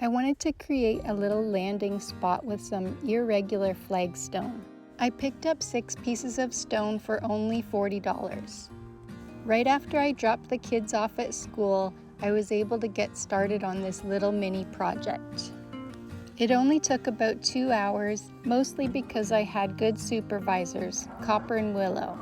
I wanted to create a little landing spot with some irregular flagstone. I picked up 6 pieces of stone for only $40. Right after I dropped the kids off at school, I was able to get started on this little mini project. It only took about 2 hours, mostly because I had good supervisors, Copper and Willow.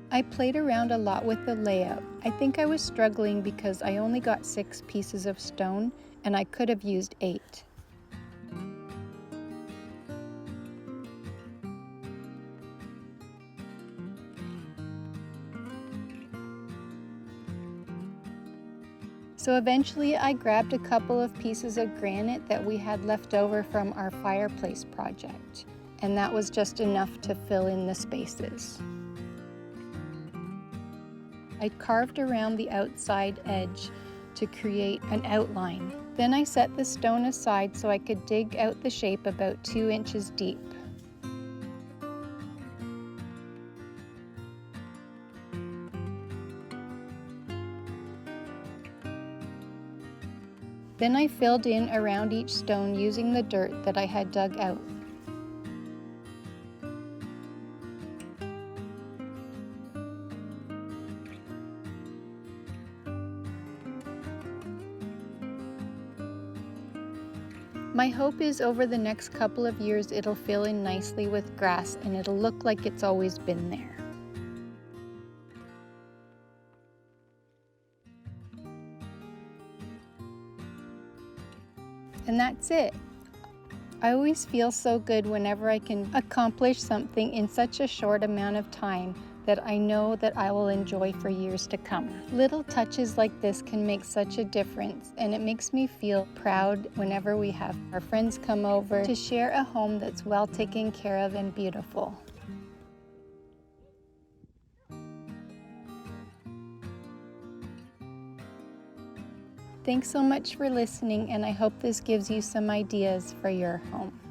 I played around a lot with the layout. I think I was struggling because I only got 6 pieces of stone and I could have used 8. So eventually I grabbed a couple of pieces of granite that we had left over from our fireplace project, and that was just enough to fill in the spaces. I carved around the outside edge to create an outline. Then I set the stone aside so I could dig out the shape about 2 inches deep. Then I filled in around each stone using the dirt that I had dug out. My hope is over the next couple of years it'll fill in nicely with grass and it'll look like it's always been there. And that's it. I always feel so good whenever I can accomplish something in such a short amount of time that I know that I will enjoy for years to come. Little touches like this can make such a difference, and it makes me feel proud whenever we have our friends come over to share a home that's well taken care of and beautiful. Thanks so much for listening, and I hope this gives you some ideas for your home.